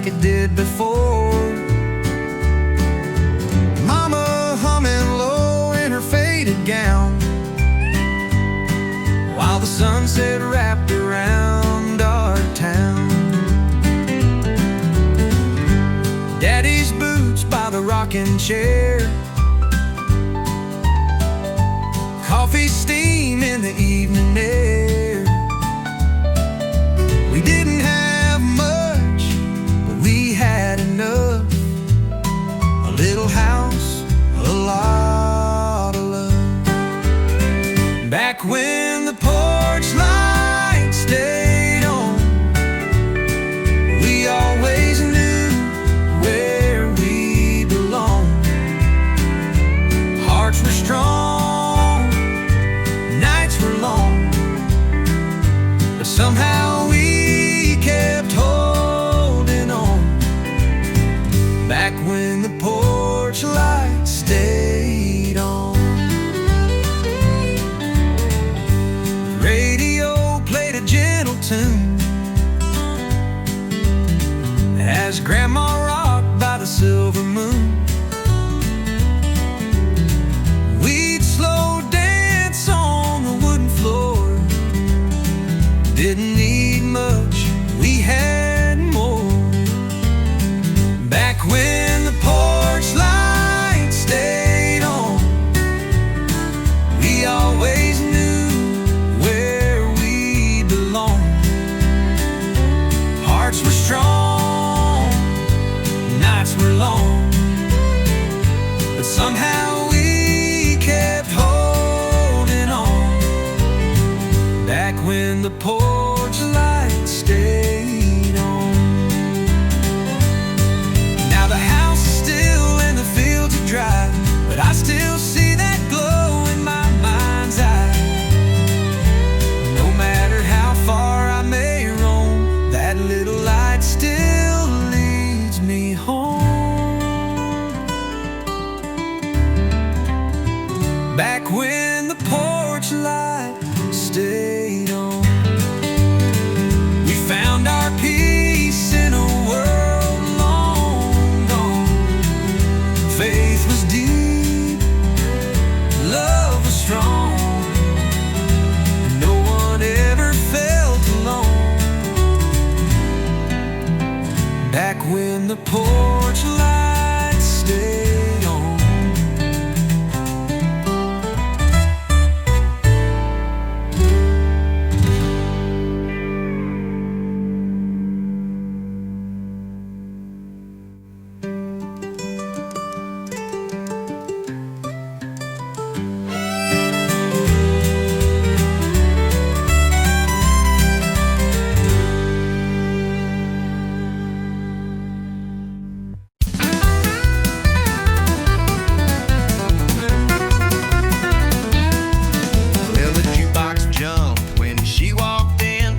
like it did before. Mama humming low in her faded gown, while the sunset wrapped around our town. Daddy's boots by the rocking chair, coffee steam in the evening air. We didn't have much, but we had enough. A little house, a lot of love. Back when the porch light stayed on, we always knew where we belonged. Hearts were strong, nights were long, but somehow we kept holding on. Back when the porch light stayed on. The radio played a gentle tune as Grandma rocked by the silver moon. We'd slow dance on the wooden floor. Didn't need much, we had more. Back when the porch light stayed on, we always knew where we belonged. Hearts were strong, nights were long, but somehow we kept holding on. Back when the porch light stayed on. Now the house is still and the fields are dry, but I still see that glow in my mind's eye. No matter how far I may roam, that little light still leads me home. Back when the porch light stayed on, we found our peace in a world long gone. Faith was deep, love was strong, no one ever felt alone. Back when the porch light stayed on. Well, the jukebox jumped when she walked in,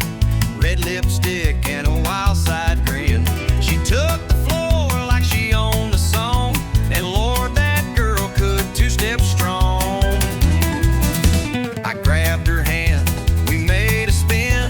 red lipstick and a wild side grin. She took the floor like she owned a song, and Lord, that girl could two-step strong. I grabbed her hand, we made a spin,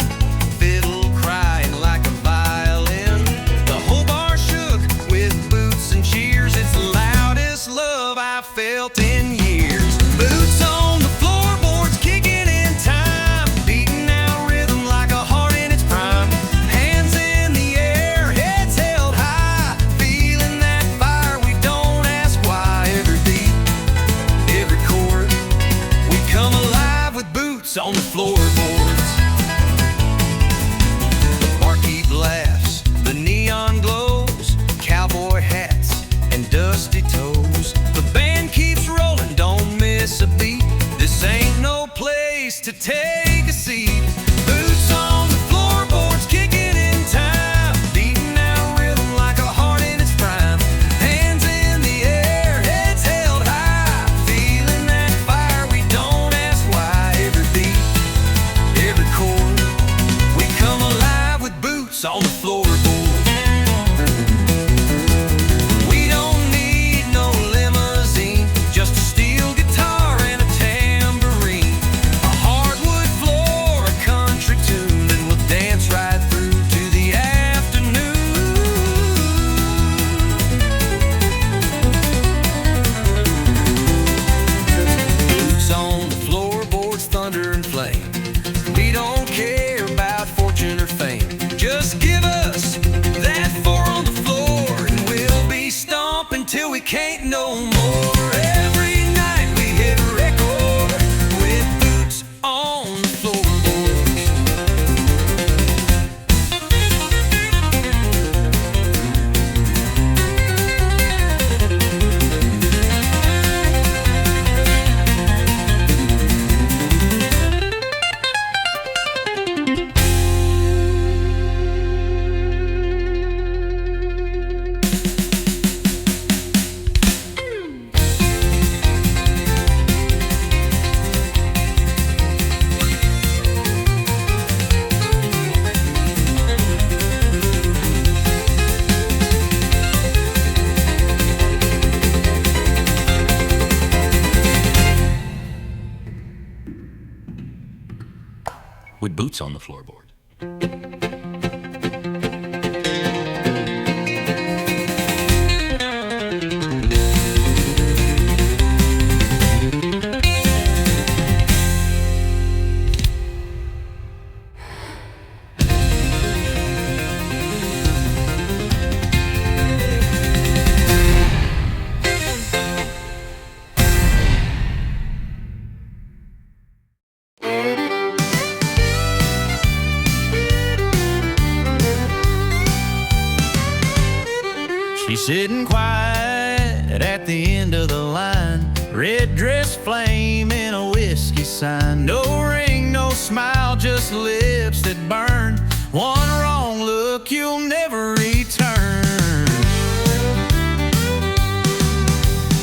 fiddle crying like a violin. The whole bar shook with boots and cheers. It's the loudest love I felt in years. Boots on the floorboards, kicking in time, beating out rhythm like a heart in its prime. Hands in the air, heads held high, feeling that fire we don't ask why. Every beat, every chord, we come alive with boots on the floorboards. The barkeep laughs, the neon glows, cowboy hats and dusty toes. The band keeps rolling, don't miss a beat. This ain't no place to take a seat. Boots on the floorboards, kicking in time, beating out rhythm like a heart in its prime. Hands in the air, heads held high, feeling that fire we don't ask why. Every beat, every chord, we come alive with boots on the floorboards. We don't need no limousine, just a steel guitar and a tambourine. A hardwood floor with boots on the floorboard. She's sitting quiet at the end of the line, red dress flaming a whiskey sign. No ring, no smile, just lips that burn. One wrong look, you'll never return.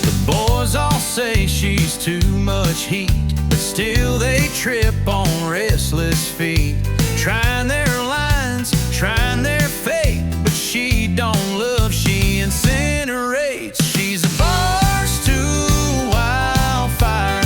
The boys all say she's too much heat, but still they trip on restless feet. Trying their lines, trying their fate, but she don't love, she incinerates. She's a bar's to wildfire.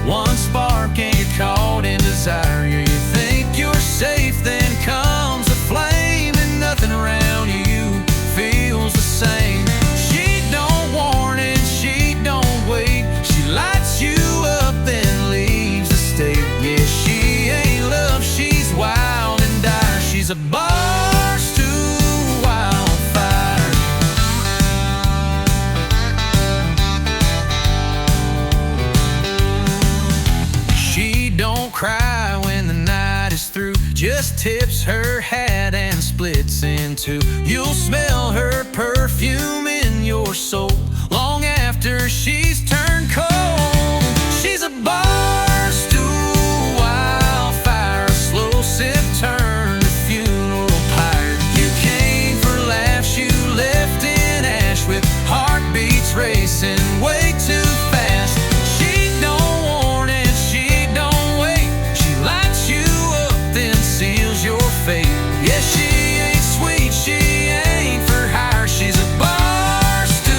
One spark and you're caught in desire. You think you're safe, then comes a flame, and nothing around you feels the same. She don't warn and she don't wait. She lights you up, then leaves the state. Yeah, she ain't love, she's wild and dire. She's a bar's to wildfire. She don't cry when the night is through, just tips her hat and splits in two. You'll smell her perfume in your soul long after she's turned cold. She's a bar's to wildfire, a slow sip turn to funeral pyre. You came for laughs, you left in ash, with heartbeats racing way too fast. She don't warn and she don't wait. She lights you up, then seals your fate. Yeah, she ain't sweet, she ain't for hire. She's a bar's to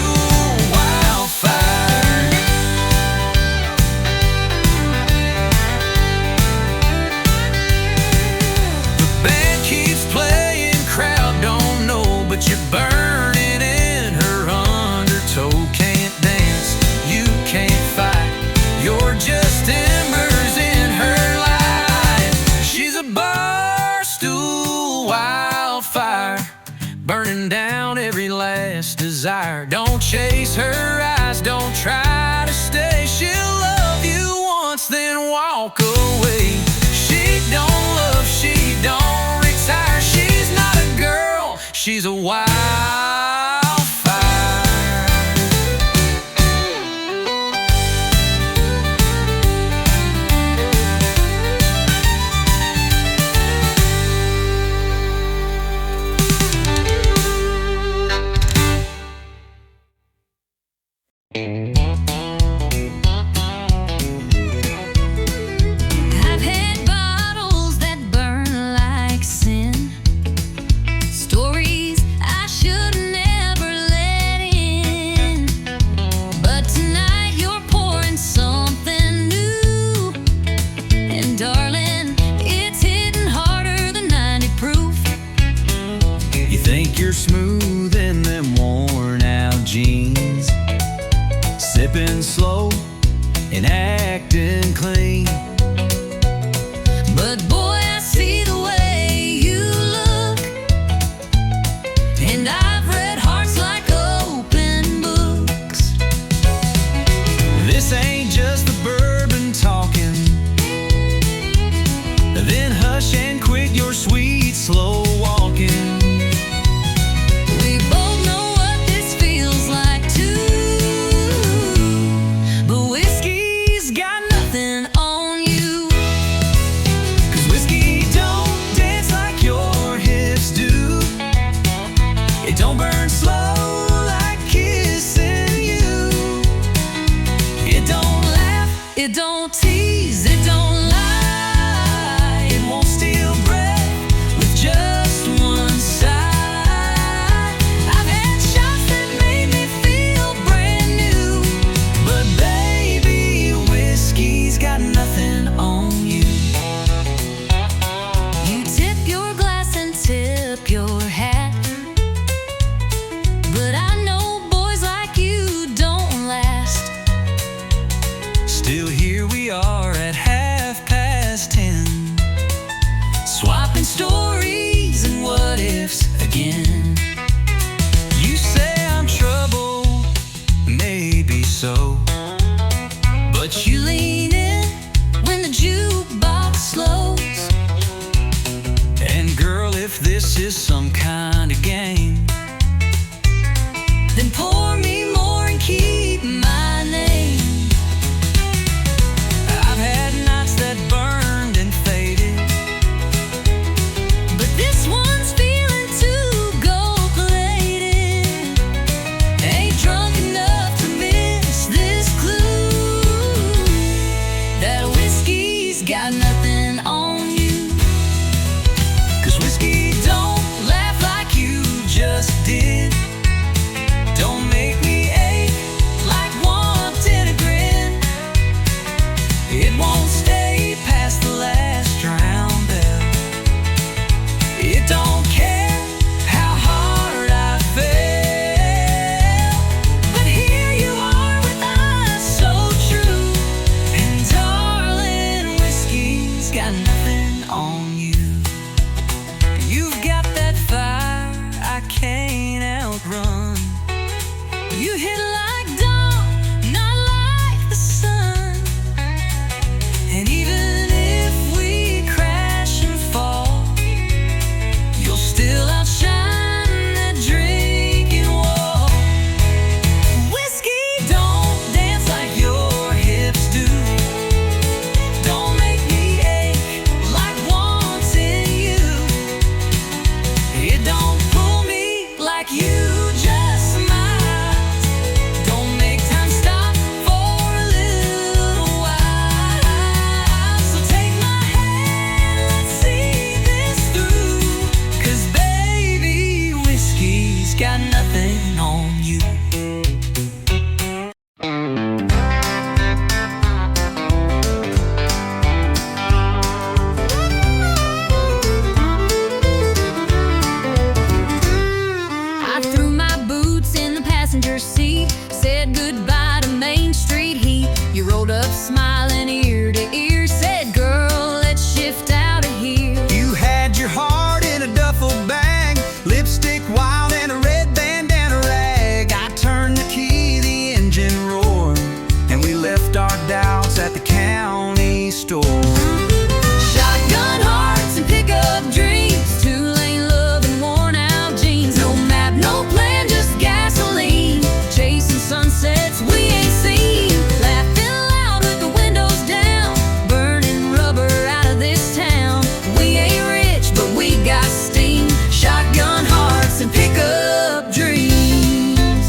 wildfire. The band keeps playing, crowd don't know, but you're burning in her undertow. Can't dance, you can't fight, you're just embers in her life. She's a bar stool wildfire, burning down every last desire. Don't chase her eyes, don't try to stay. She'll love you once, then walk away. She don't love, she don't retire. She's not a girl, she's a wildfire. I've had bottles that burn like sin, stories I should never let in. But tonight you're pouring something new, and darling, it's hitting harder than 90 proof. You think you're smooth in them worn out jeans, sipping slow and acting clean. But boy, I see the way you look, and I've read hearts like open books. This ain't just the bourbon talking. Then hush and quit your sweet slow walking. We both know what this feels like too, but whiskey's got nothing on got nothing on you. 'Cause whiskey don't laugh like you just did. Don't make me ache like wanting a grin. It won't stay past the last drown bell. It don't care how hard I fell. But here you are with eyes so true. And darling, whiskey's got nothing on you. You've got that fire I can't outrun. You hit like dawn, not like the sun. And even if we crash and fall, you'll still outshine that drinking wall. Whiskey don't dance like your hips do. Don't make me ache like wanting you. It don't pull me like you just might. Don't make time stop for a little while. So take my hand, let's see this through. 'Cause baby, whiskey's got nothing on you. I threw my boots in the passenger seat, said goodbye to Main Street heat. You rolled up smiling ear to ear, said, girl, let's shift out of here. You had your heart in a duffel bag, lipstick wild and a red bandana rag. I turned the key, the engine roared, and we left our doubts at the county store. Shotgun hearts and pickup dreams, two-lane love and worn-out jeans. No map, no plan, just gasoline, chasing sunsets we ain't seen. Laughing loud with the windows down, burning rubber out of this town. We ain't rich, but we got steam. Shotgun hearts and pickup dreams.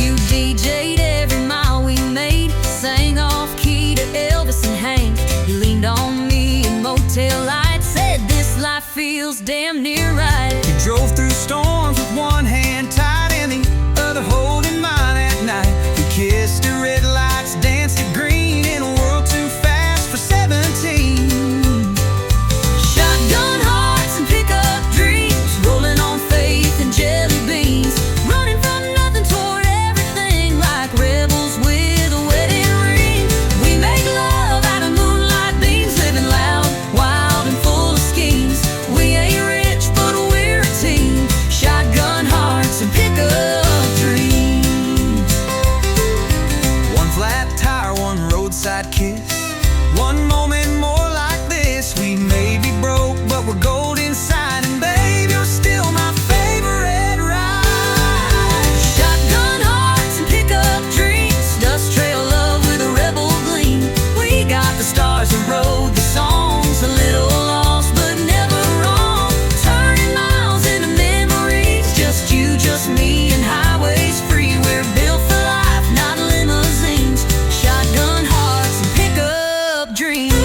You DJ'd every mile we made, sang off-key to Elvis and Hank. You leaned on me in motel lights, said this life feels damn near right. You drove through storms with one hand tied and the other holding mine at night. We kissed at red lights, danced at green in a world too fast for 17. Shotgun hearts and pickup dreams, rolling on faith and jelly beans, running from nothing toward everything like rebels with a wedding ring. We make love out of moonlight beams, living loud, wild and full of schemes. We ain't rich, but we're a team. Shotgun hearts and pickup dreams. One flat tire, one roadside kiss, one moment more like this. We may be broke, but we're gold inside. And babe, you're still my favorite ride. Shotgun hearts and pickup dreams, dust trail love with a rebel gleam. We got the stars and rode the songs, a little lost but never wrong. Turning miles into memories, just you, just me, and highways free. We're built for life, not limousines. Shotgun hearts and pickup dreams.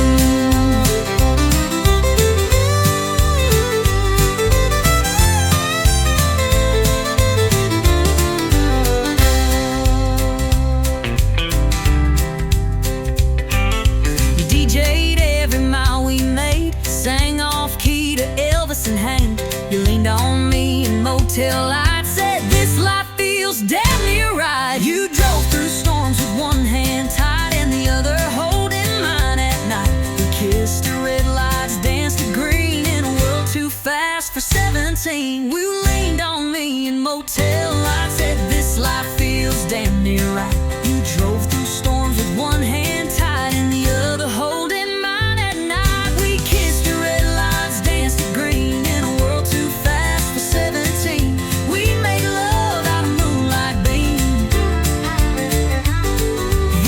You DJ'd every mile we made, sang off-key to Elvis and Hank. You leaned on me in motel lights, said this life feels damn near right. You drove through storms with one hand tied and the other holding mine at night. We kissed at red lights, danced at green in a world too fast for 17. You leaned on me in motel lights, said this life feels damn near right. You drove through storms with one hand tied and the other holding mine at night. We kissed at red lights, danced at green in a world too fast for 17. We made love out of moonlight beams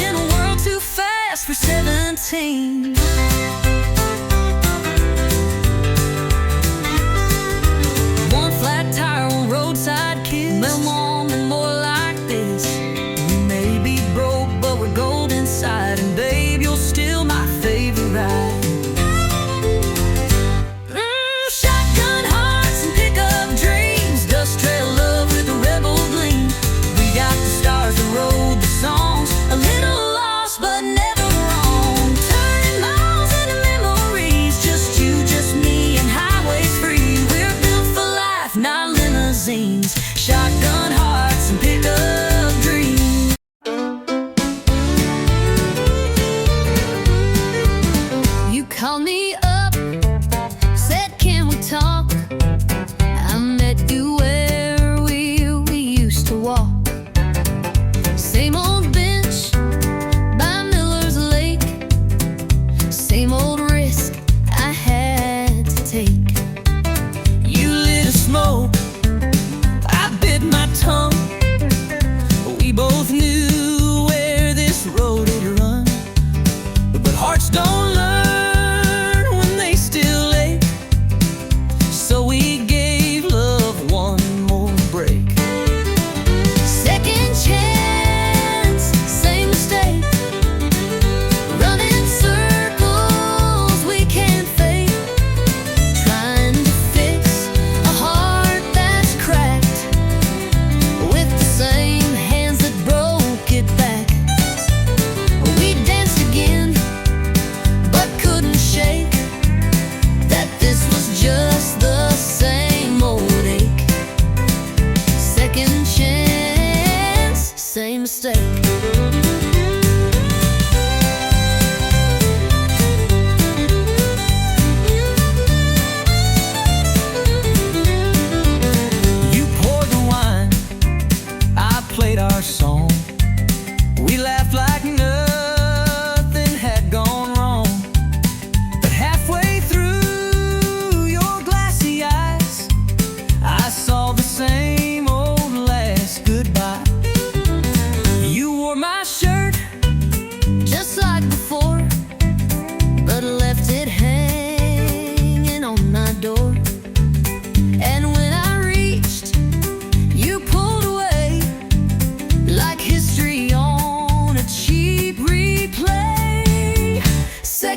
in a world too fast for 17. One flat tire, one roadside kiss, no more and more like this. We may be broke, but we're gold inside. And babe, you're still my favorite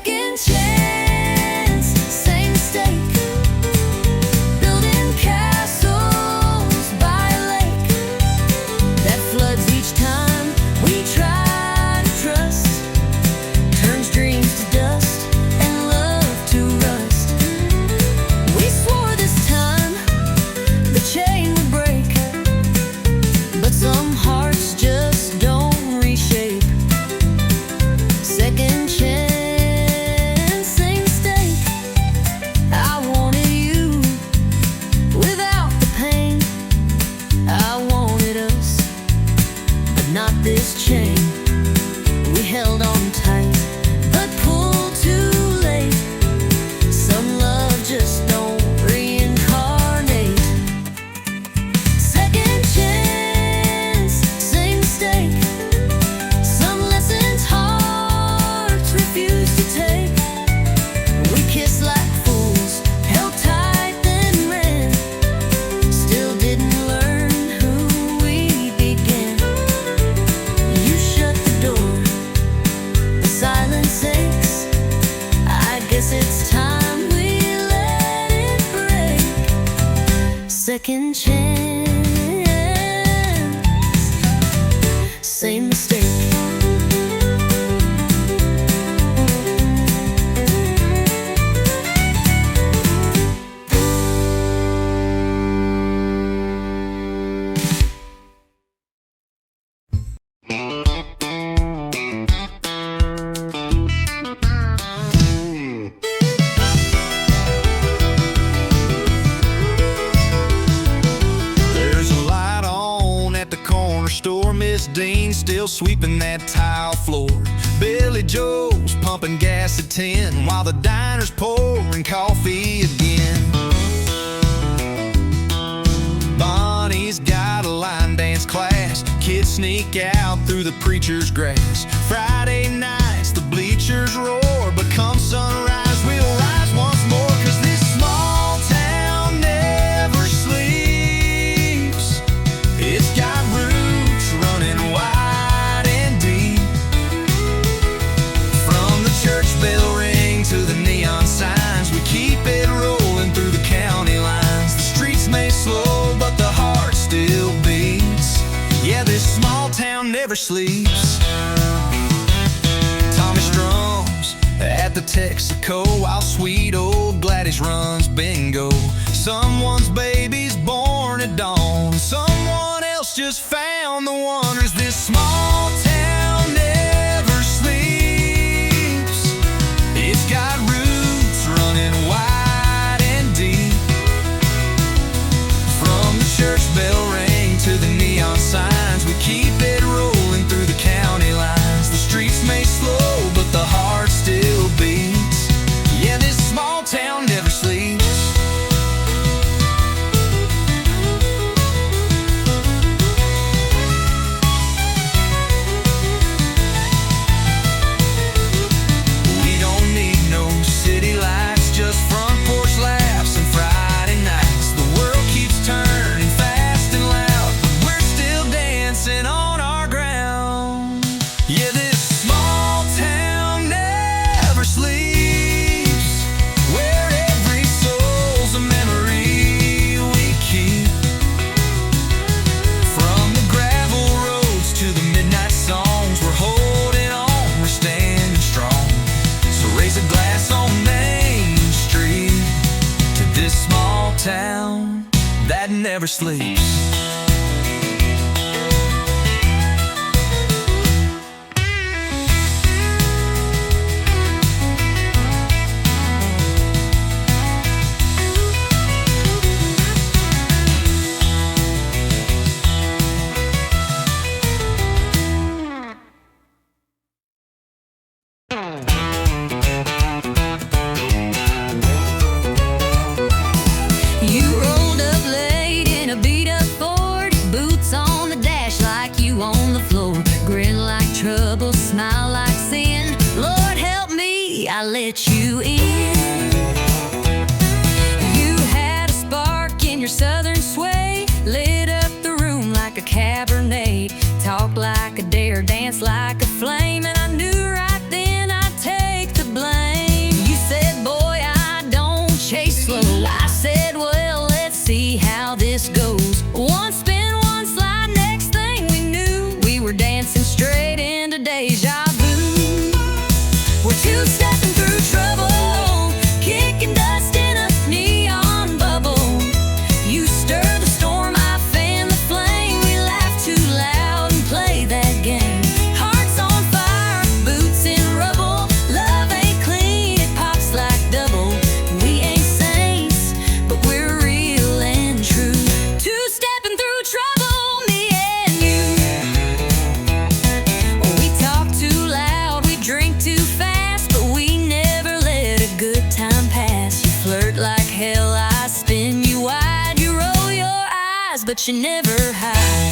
Second chance, same mistake. Building castles by a lake that floods each time we try to trust. Turns dreams to dust and love to rust. We swore this time the chain would break, but some hearts just don't reshape. Second chance, same mistake. I wanted you without the pain. I wanted us, but not this chain. We held on tight, but pulled too late. Some love just don't reincarnate. Second chance, same mistake. Some lessons hearts refuse to take. We kissed like fools, held tight then ran. Still didn't learn who we began. You shut the door, the silence aches. I guess it's time we let it break. Second chance, same mistake. There's a light on at the corner store. Miss Dean still sweeping that tile floor. Billy Joe's pumping gas at 10 while the diner's pouring coffee again. Bonnie's got a line dance class. Kids sneak out through the preacher's grass. Friday nights the bleachers roar, but come sunrise we'll rise once more. 'Cause this small town never sleeps. It's got roots running wide and deep. From the church bell ring to the neon signs, we keep it rolling through the county lines. The streets may slow, but the heart still beats. Yeah, this small town never sleeps. Tommy strums at the Texaco while sweet old Gladys runs bingo. Someone's baby's born at dawn. Someone else just found the one. Is this small town never sleeps? It's got roots running wide and deep. From the church bell ring to the neon signs, we keep it rolling through the county lines. The streets may slow, but the heart still beats. Yeah, this small town never sleeps. We don't need no city lights, just front porch laughs and Friday nights. The world keeps turning fast and loud, but we're still dancing on our ground. Yeah, this small town never sleeps, where every soul's a memory we keep. From the gravel roads to the midnight songs, we're holding on, we're standing strong. So raise a glass on Main Street to this small town that never sleeps. You rolled up late in a beat-up Ford, boots on the dash like you on the floor, grin like trouble, smile like sin. Lord help me, I let you in. You had a spark in your southern sway, lit up the room like a Cabernet, talk like a dare, dance like a flame, and I knew right then I'd take the blame. stepping through trouble, kicking dust in a neon bubble. You stir the storm, I fan the flame. We laugh too loud and play that game. Hearts on fire, boots in rubble. Love ain't clean, it pops like double. We ain't saints, but we're real and true. Two stepping through trouble, me and you. We talk too loud, we drink too fast, but we never let a good time pass. You flirt like hell, I spin you wide. You roll your eyes, but you never hide.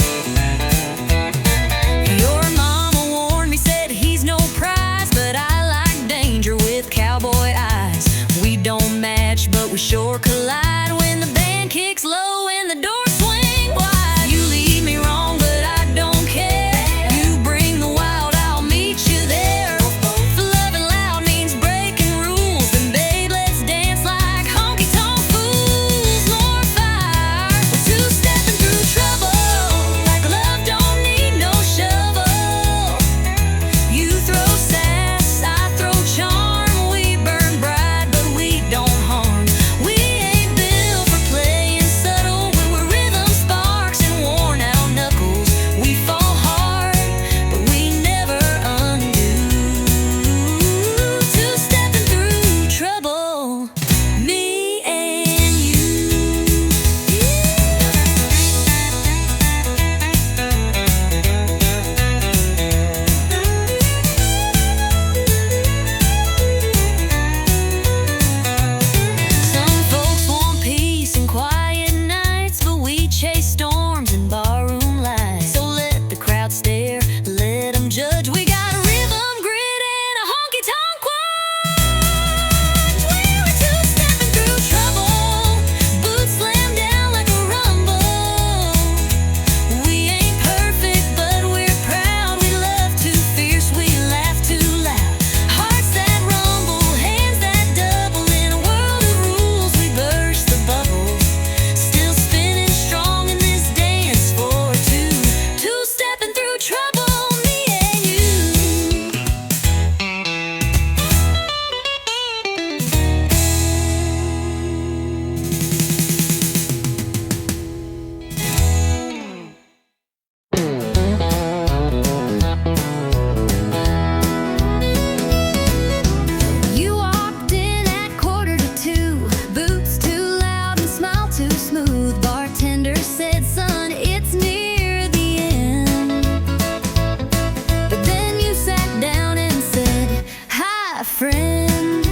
Your mama warned me, said he's no prize, but I like danger with cowboy eyes. We don't match, but we sure collide when the band kicks low and the doors swing wide. You lead me wrong, but I don't care. You bring the wild, I'll meet you there. Loving loud means breaking rules, then babe, let's dance like honky-tonk fools. More fire, we're two-stepping through trouble, like love don't need no shovel. You throw sass, I throw charm. We burn bright, but we don't harm. We ain't built for playing subtle. We're rhythm sparks and worn out knuckles. We fall hard, but we never undo. Two-stepping through trouble, me and you. Some folks want peace and quiet nights, but we chase storms and barroom lights. So let the crowd stare, let them judge. We got a rhythm grid and a honky-tonk quad. We're two-stepping through trouble, boots slam down like a rumble. We ain't perfect, but we're proud. We love too fierce, we laugh too loud. Hearts that rumble, hands that double. In a world of rules, we burst the bubbles. Still spinning strong in this dance for two. Two-stepping through trouble, me and you. You walked in at 1:45, boots too loud and smile too smooth. Bartender said, son, it's near the end. But then you sat down and said, hi, friend.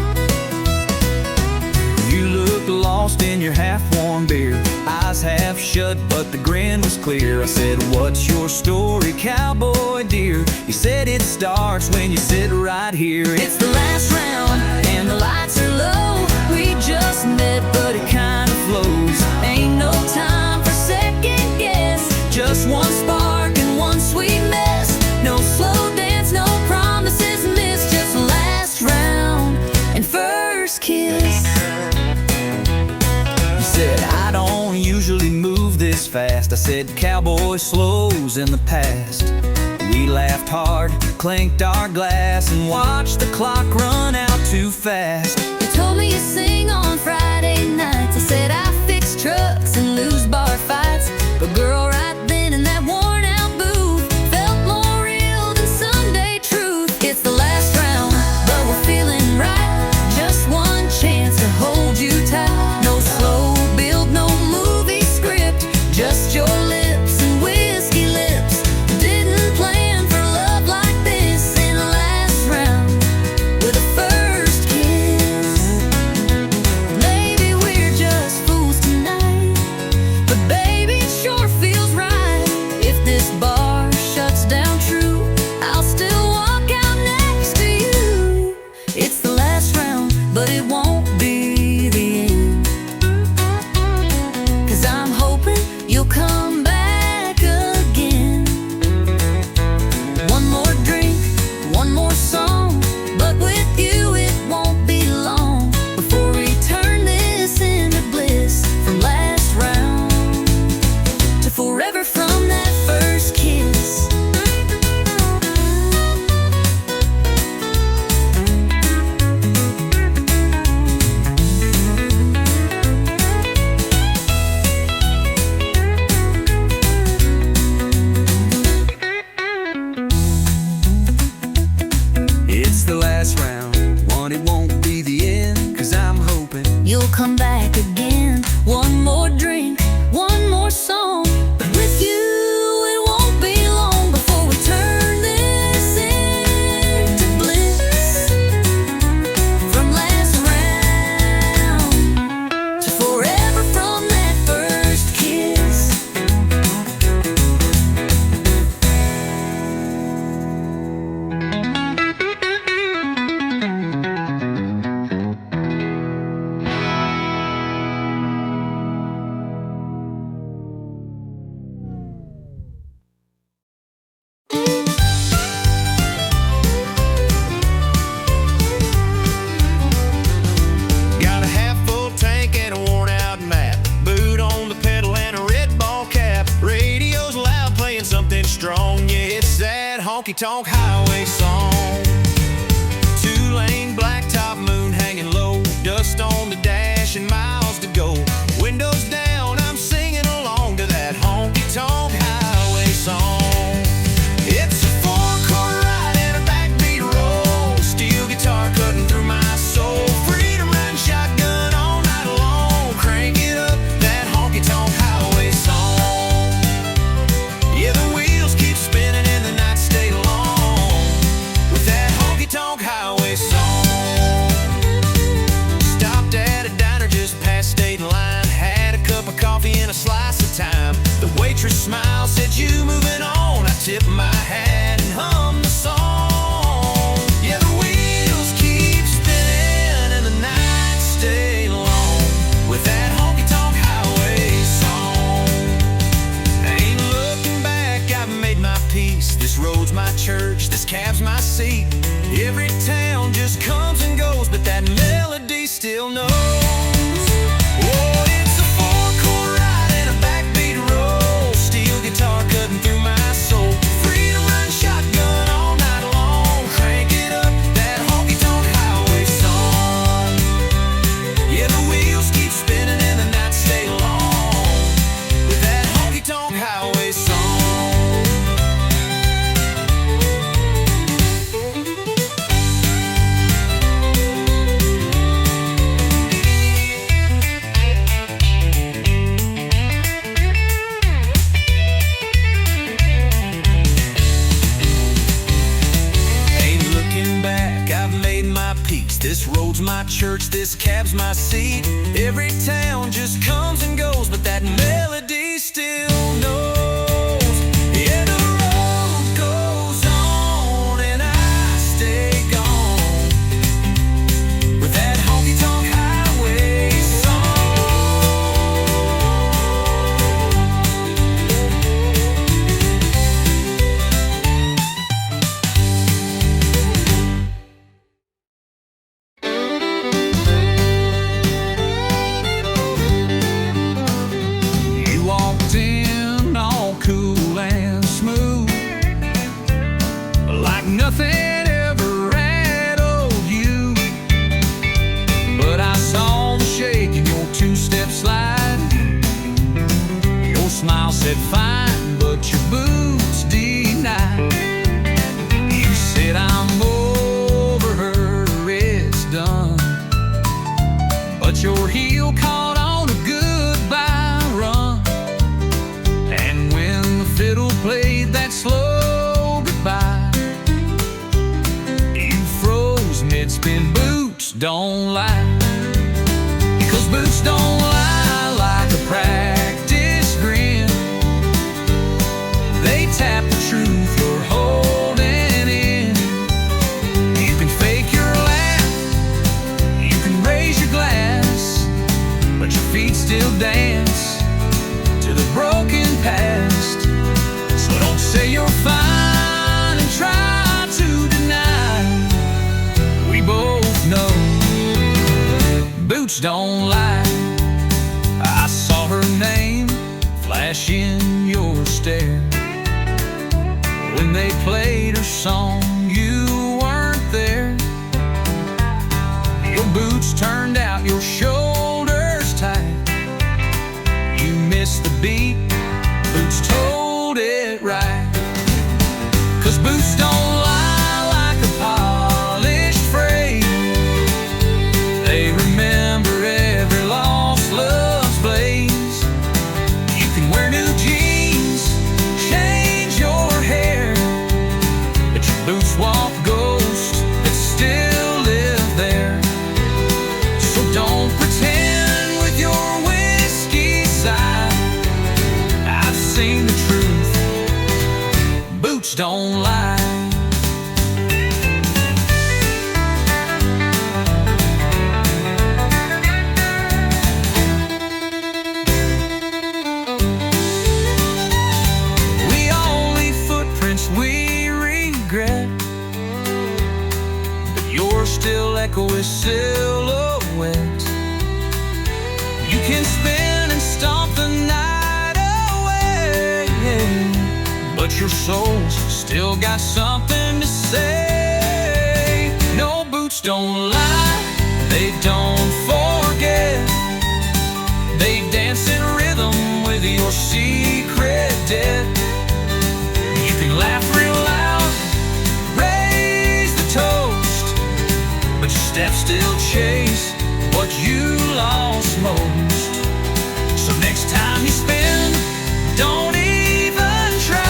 You looked lost in your half-warm beer, eyes half shut, but the grin was clear. I said, what's your story, cowboy dear? You said it starts when you sit right here. It's the last round and the lights are low. We just met, but it kinda flows. Ain't no time for second guess, just one spark and one sweet mess. No slow dance, no promises missed, just last round and first kiss. You said, I don't usually move this fast. I said, cowboy slows in the past. We laughed hard, clinked our glass, and watched the clock run out too fast. You told me you sing on Friday nights. I said I fix trucks and lose bar fights. But girl, right then in that worn out booth, felt more real than Sunday truth. It's the last round, but we're feeling right. Just one chance to hold you tight. No slow build, no movie script, just your lips and whiskey lips. Didn't plan for love like this in the last round with a first kiss. honky-tonk highway song. Two-lane blacktop, moon hanging low, dust on the dash and miles to go. Windows down, I'm singing along to that honky-tonk highway song. It's a four-chord ride and a backbeat roll, steel guitar cutting through my soul. Freedom riding shotgun all night long, crank it up, that honky-tonk highway song. Yeah, the wheels keep spinning and the nights stay long with that honky-tonk highway song. Stopped at a diner just past state line, had a cup of coffee and a slice of thyme. The waitress smiled, said, "You moving on?" I tipped my hat and hummed the song. Yeah, the wheels keep spinning and the nights stay long with that honky-tonk highway song. Ain't looking back, I've made my peace. This road's my church, this cab's my seat. Every town just comes and goes, but that melody still knows. Oh, it's a four-chord ride and a backbeat roll, steel guitar cutting through my soul. Freedom riding shotgun all night long, crank it up, that honky-tonk highway song. Yeah, the wheels keep spinning and the nights stay long with that honky-tonk highway song. This road's my church, this cab's my seat. Every town just comes and goes, but that melody still knows. Yeah, the road goes on and I stay gone with that honky-tonk highway nothing ever rattled you, but I saw the shake in your two-step slide. Your smile said fine, but your boots denied. You said I'm over her, it's done, but your heel caught on a goodbye run. And when the fiddle played that slow goodbye, mid-spin. Boots don't lie, because boots don't lie like a practiced grin. They tap the truth you're holding in. You can fake your laugh, you can raise your glass, but your feet still dance to the broken past. So don't say you're fine and try to deny. We both know boots don't lie. I saw her name flash in your stare. When they played her song, you weren't there. Your boots turned out, your shoulders tight. You missed the beat, boots told it right. 'Cause boots don't lie like a polished phrase. They remember every lost love's blaze. You can wear new jeans, change your hair, but your boots walk ghosts that still live there. So don't pretend with your whiskey side. I've seen the truth, boots don't lie. Still echo with silhouette. You can spin and stomp the night away, but your soul's still got something to say. No, boots don't lie, they don't forget. They dance in rhythm with your secret debt. You can laugh real loud, raise the toast, but your steps still chase what you lost most. So next time you spin, don't even try,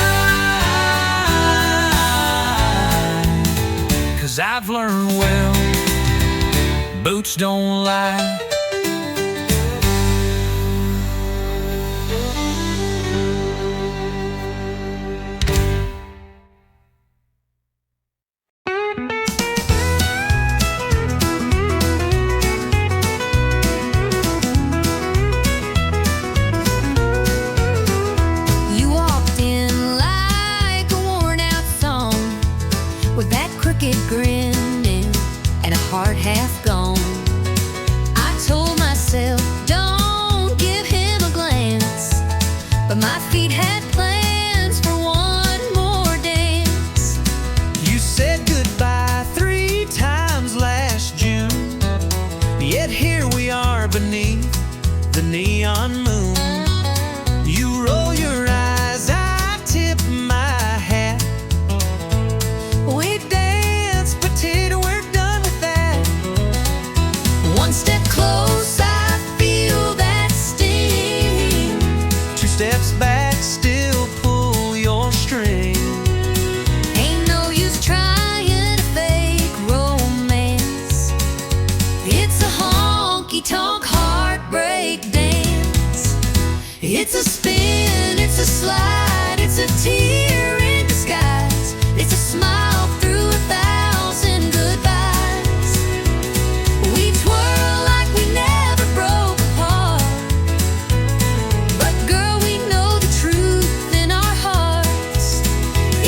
'cause I've learned well, boots don't lie. Grinning and a heart half gone, I told myself, don't give him a glance, but my feet had plans for one more dance. You said goodbye 3 times last June, yet here we are beneath the neon moon. You roll your eyes, I tip my hat. We're done with that. One step close, I feel that sting. 2 steps back, still pull your string. Ain't no use trying to fake romance. It's a honky-tonk heartbreak dance. It's a spin, it's a slide, it's a tear in disguise. It's a smile through 1,000 goodbyes. We twirl like we never broke apart, but girl, we know the truth in our hearts.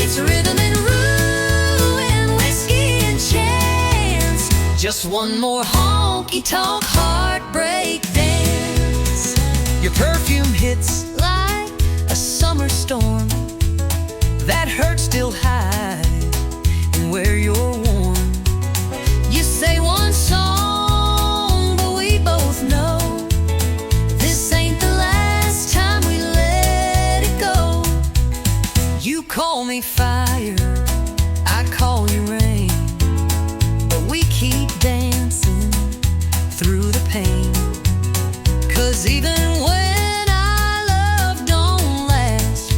It's rhythm and rue and whiskey and chance. Just one more honky-tonk heartbreak dance. Your perfume hits Like a summer storm, that hurt still hide and where you're warm. you say one song, but we both know this ain't the last time we let it go. You call me fire, I call you rain, but we keep dancing through the pain. 'Cause even when our love don't last,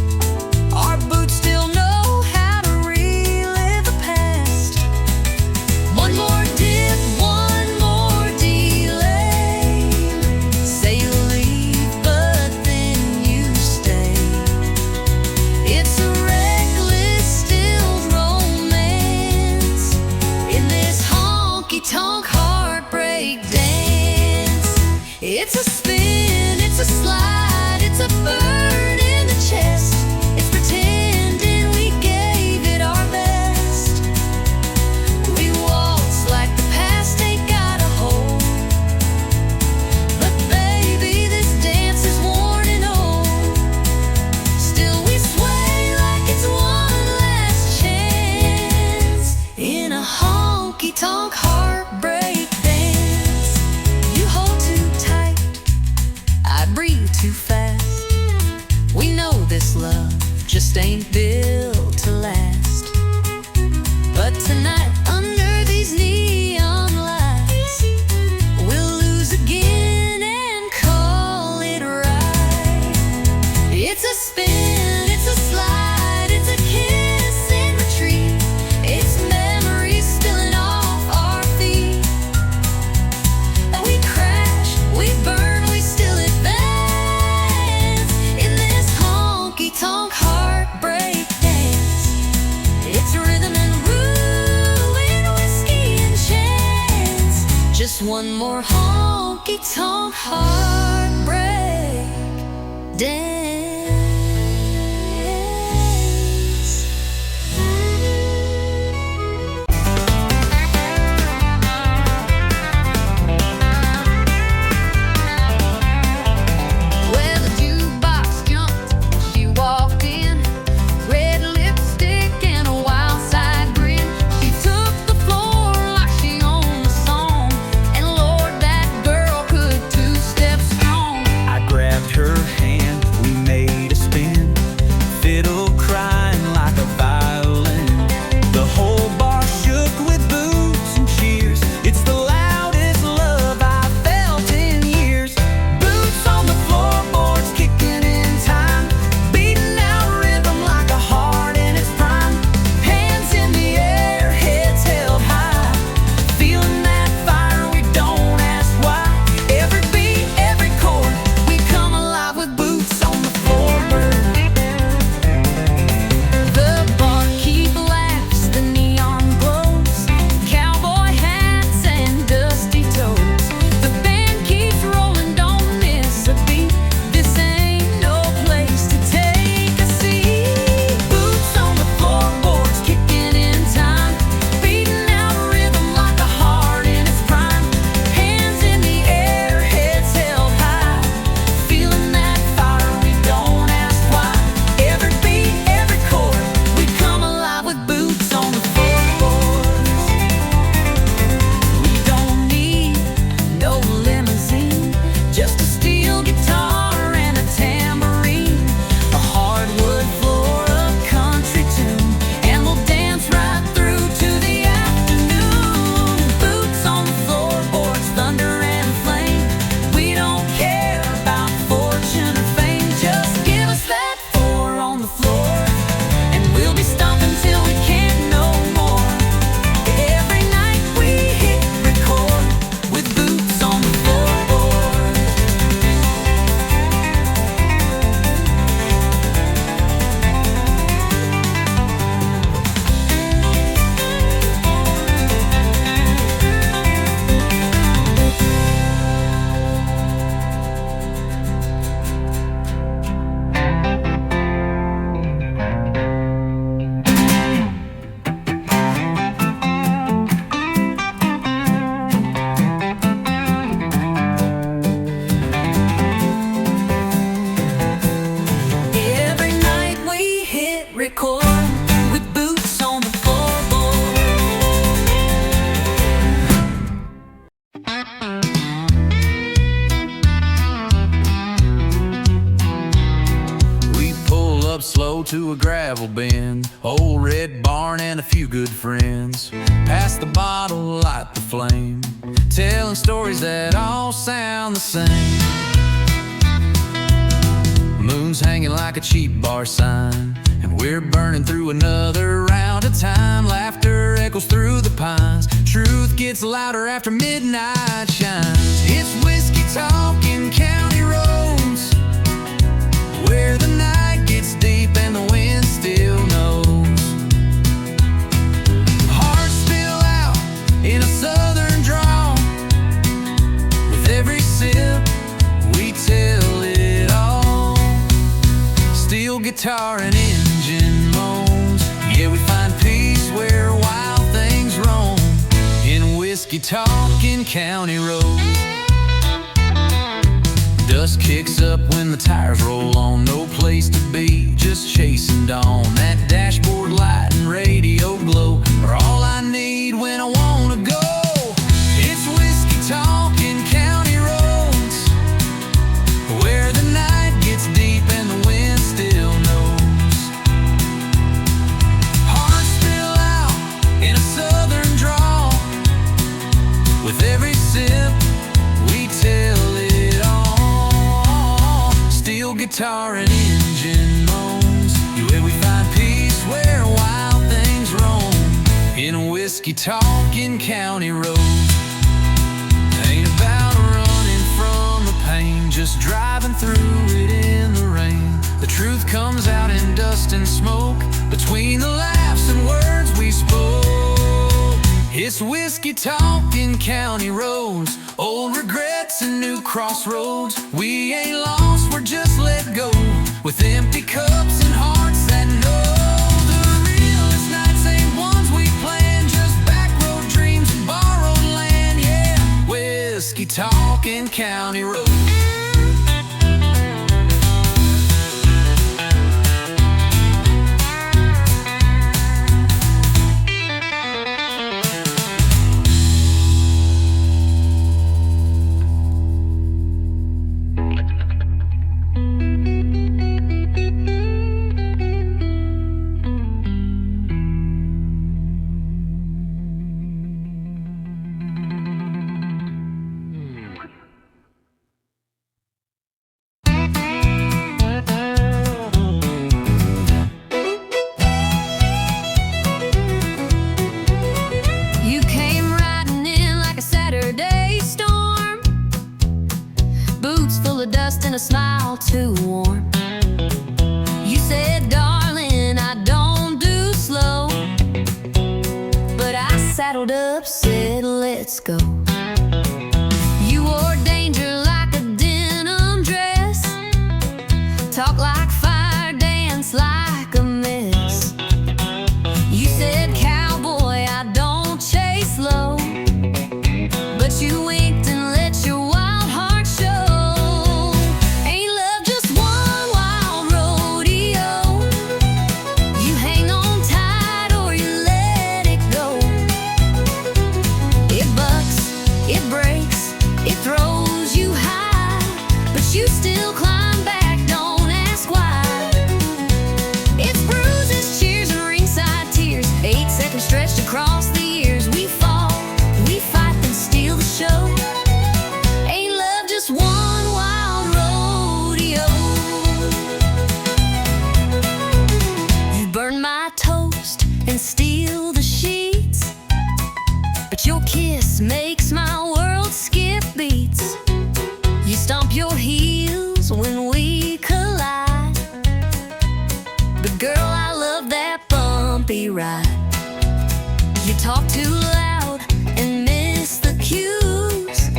our boots still know how to relive the past. One more dip, one more delay. Say you leave, but then you stay. It's a reckless, stilled romance in this honky-tonk heartbreak dance. It's a spin, it's a slide, it's a burn in the chest. It's pretending we gave it our best. We waltz like the past ain't got a hold, but baby, this dance is worn and old. Still we sway like it's one last chance in a honky-tonk heartbreak dance. You hold too tight, I breathe too fast. we know this love just ain't built to last. But tonight, under these neon lights, we'll lose again and call it right. It's a spin, it's a slide, it's a kiss in retreat. It's memories spilling off our feet. And we crash, we burn, we still advance in this honky-tonk heartbreak dance. It's rhythm and rue and whiskey and chance. Just one more honky-tonk heartbreak dance. Well, the jukebox jumped, she walked in, red lipstick and a roll to a gravel bin, old red barn and a few good friends. Pass the bottle, light the flame, telling stories that all sound the same. Moon's hanging like a cheap bar sign, and we're burning through another round of time. Laughter echoes through the pines, truth gets louder after midnight shines. It's whiskey talking county roads, where the night gets deep and the wind still knows. Hearts spill out in a southern drawl, with every sip we tell it all. Steel guitar and engine moans, yeah, we find peace where wild things roam, in whiskey talking county roads. Dust kicks up when the tires roll on, no place to be, just chasing dawn. That dashboard light and radio glow are all I need when I wanna go. It's whiskey talking county roads, where the night gets deep and the wind still knows. Hearts spill out in a southern drawl, with every sip we tell it all. Steel guitar and engine moans, yeah, we find peace where wild things roam, in whiskey talking county roads. Ain't about running from the pain, just driving through it in the rain. The truth comes out in dust and smoke, between the laughs and words we spoke. It's whiskey talking county roads, old regrets and new crossroads. We ain't lost, we're just let go, with empty cups and hearts that know. The realest nights ain't ones we planned, just back road dreams and borrowed land, yeah. Whiskey talking county roads. You came riding in like a Saturday storm, boots full of dust and a smile too warm. You said, darling, I don't do slow, but I saddled up, said, let's go. You wore danger like a denim dress, talk like fire, dance like a mess. You said, cowboy, I don't chase low, but you winked and let your wild heart show. Ain't love just one wild rodeo? You hang on tight or you let it go. It bucks, it breaks, it throws you high, but you still climb back, don't ask why. It's bruises, cheers, and ringside tears, 8 seconds stretched across the years. We fall, we fight, then steal the show. Ain't love just one wild rodeo? You burn my toast and steal the sheets, but your kiss makes my world skip beats. You stomp your heels when we collide, but girl, I love that bumpy ride. You talk too loud and miss the cues,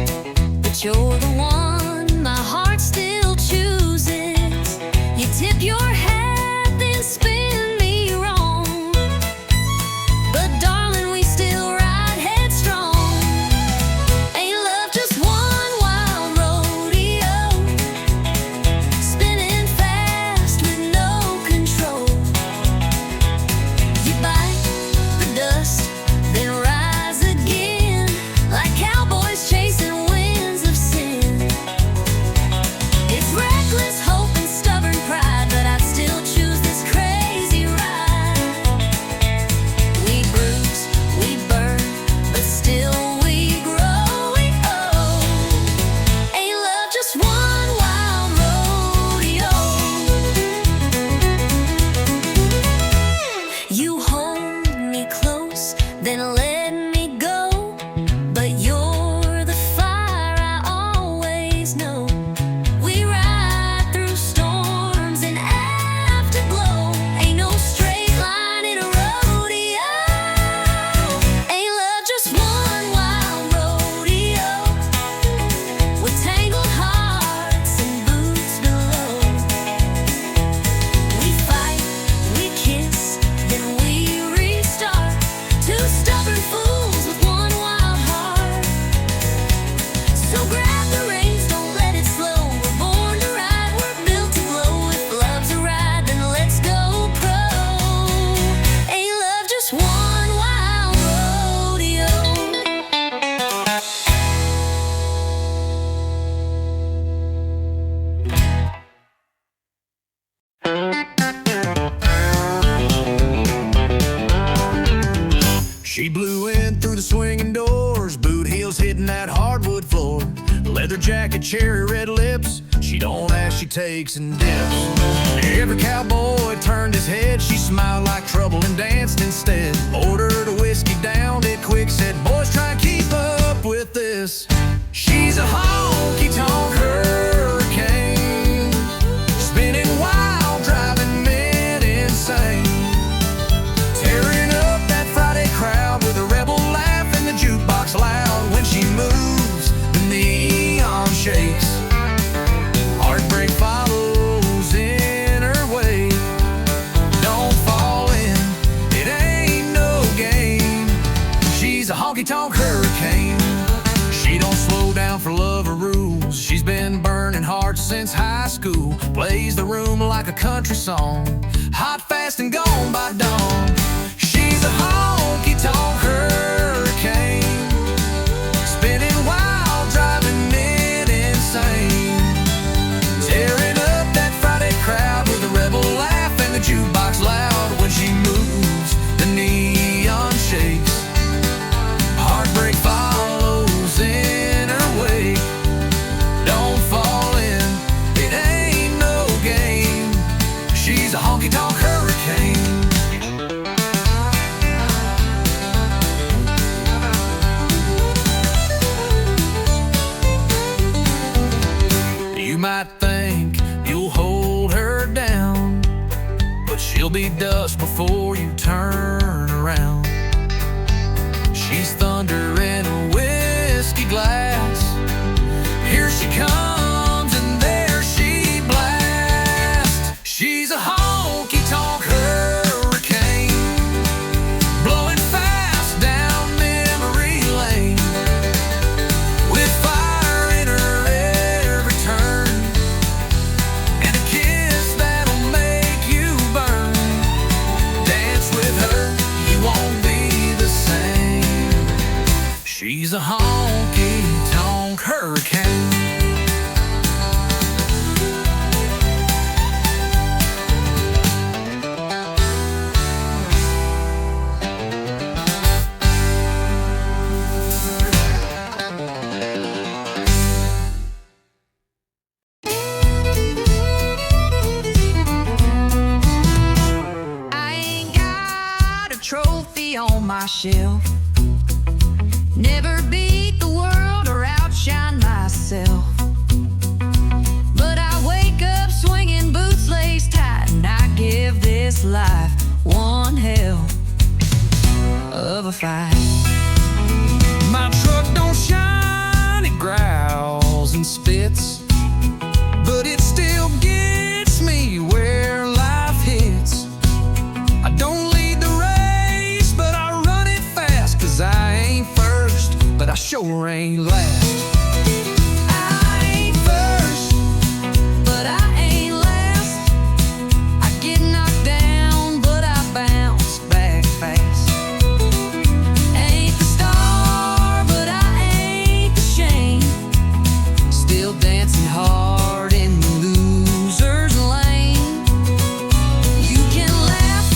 but you're the one my heart still chooses. You tip your hat, then spin me wrong, but darling, we still ride headstrong. Ain't love just one wild rodeo, spinning fast with no control. You bite the dust, then rise again, like cowboys chasing winds of sin. leather jacket, cherry red lips. She don't ask, she takes and dips. Every cowboy turned his head, she smiled like trouble and danced instead. Ordered a whiskey, downed it quick, said, boys, try and keep up with this. She's a honky-tonk hurricane, spinning wild, driving men insane. Tearing up that Friday crowd with a rebel laugh and the jukebox loud. When she moves, the neon shakes. Heartbreak follows in her way. Don't fall in, it ain't no game. She's a honky-tonk hurricane. She don't slow down for love or rules. She's been burning hearts since high school. Plays the room like a country song, hot, fast, and gone by dawn. She's a honky-tonk hurricane, spinning wild, driving men insane. Tearing up that Friday crowd with a rebel laugh and the jukebox loud. When she moves, the neon shakes. Heartbreak follows in her wake. Don't fall in, it ain't no game. She's a honky-tonk hurricane. You might think you'll hold her down, but she'll be dust before you turn around. She's thunder in a whiskey glass. Here she comes and there she blasts. She's a honky-tonk hurricane, blowing fast down memory lane, with fire in her every turn, and a kiss that'll make you burn. Dance with her, you won't be the same. She's a honky-tonk hurricane. I ain't got a trophy on my shelf. Never beat the world or outshine myself. But I wake up swinging boots laced tight, and I give this life one hell of a fight. My truck don't shine, it growls and spits, but it still gets me where life hits. I don't lead the race, but I run it fast, 'cause I ain't first, but I sure ain't last. I ain't first, but I ain't last. I get knocked down, but I bounce back fast. Ain't the star, but I ain't the shame. Still dancing hard in the loser's lane. You can laugh,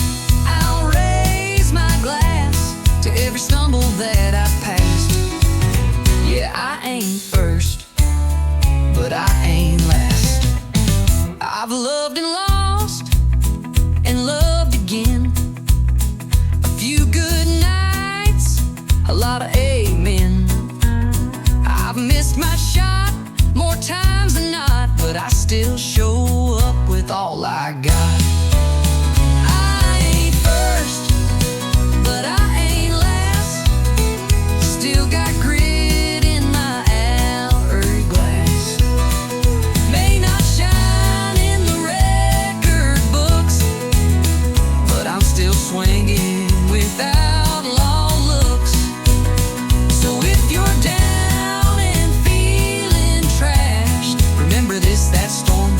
I'll raise my glass to every stumble that I've passed. Yeah, I ain't first, but I ain't last. I've loved and lost and loved again. A few good nights, a lot of amen. I've missed my shot more times than not, but I still show up with all I got. I ain't first, but I ain't last. Still got grit in my hourglass. May not shine in the record books, but I'm still swinging without law looks. So if you're down and feeling trashed, remember this, that storm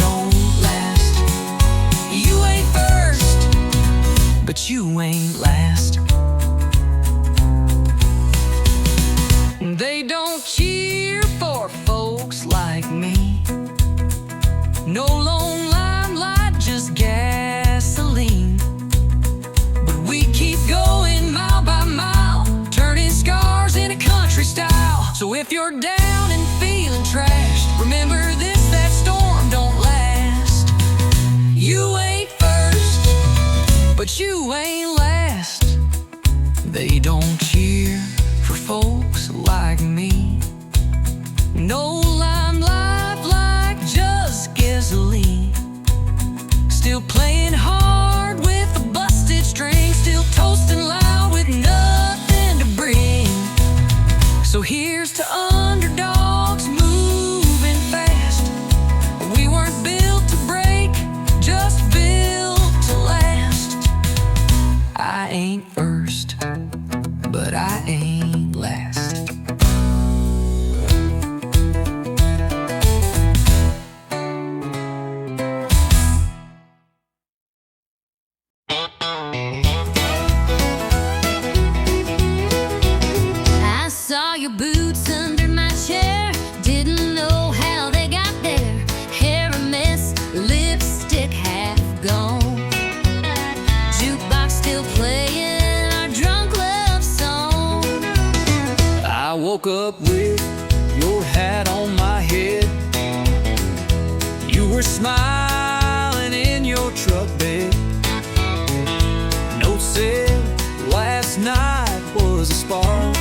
easily. Still playing hard with a busted string, still toasting loud with nothing to bring. So here's to underdogs moving fast. We weren't built to break, just built to last. I ain't first, but I ain't last. I saw your boots under my chair, didn't know how they got there. Hair a mess, lipstick half gone. Jukebox still playing our drunk love song. I woke up with your hat on my head. You were smiling in your truck bed. Note said last night was a spark,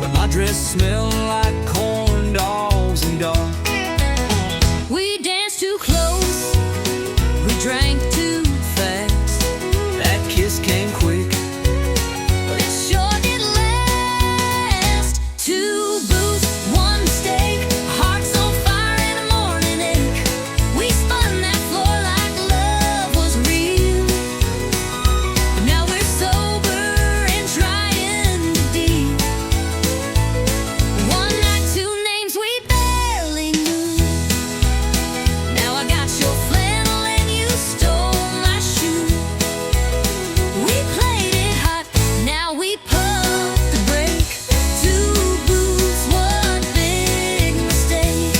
but my dress smelled like corn dogs and dark. We danced too close, we drank too fast. That kiss came quick. But it sure did last. Two booths, one mistake, hearts on fire and a morning ache. We spun that floor like love was real. Now we're sober and trying to deal. One night, two names we barely knew. Now I got your flannel and you stole my shoe. We played it hot, now we pump the brake. Two booths, one big mistake.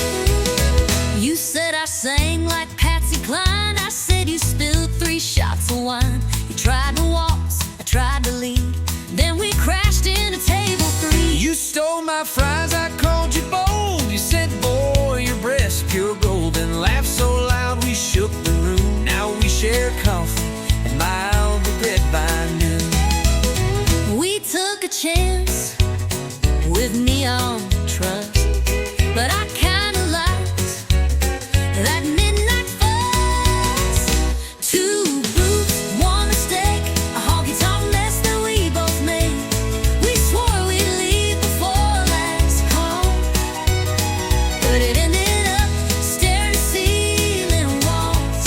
You said I sang like Patsy Cline, I said you spilled 3 shots of wine. You tried to waltz, I tried to lead, then we crashed into table 3. You stole my fries, I called you bold. You said, boy, your breast's pure gold, and laughed so loud we shook the room. Now we share coffee and mild regret by noon. We took a chance with neon trust, but I kinda liked that midnight fuss. Two booths, one mistake, a honky-tonk mess that we both made. We swore we'd leave before last call, but it ended up staring at ceiling walls.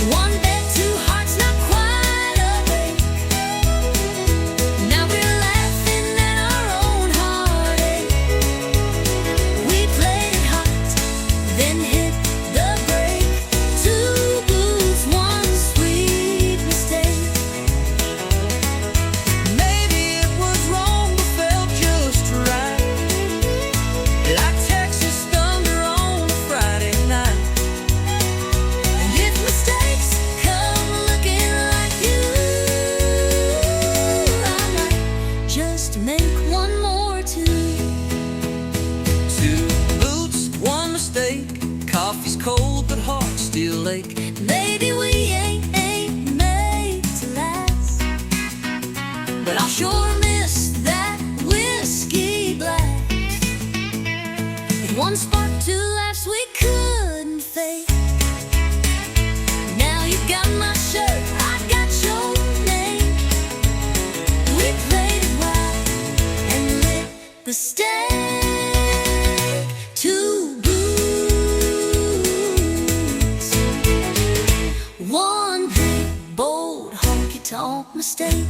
One bed, two hearts, not quite a break. Now we're laughing at our own heartache. We played it hot, then hit the break. Two booths, one sweet mistake. Maybe it was wrong, but felt just right, like Texas thunder on a Friday night. And if mistakes come looking like you, I might just make one more too. Two boots, one mistake. Coffee's cold, but hearts still ache. Baby, we ain't made to last, but I'll sure miss that whiskey blast. If one spark, two laughs we couldn't fake. Now you got my shirt, I got your name. We played it wild and lit the stake. Two boots, one big bold honky-tonk mistake.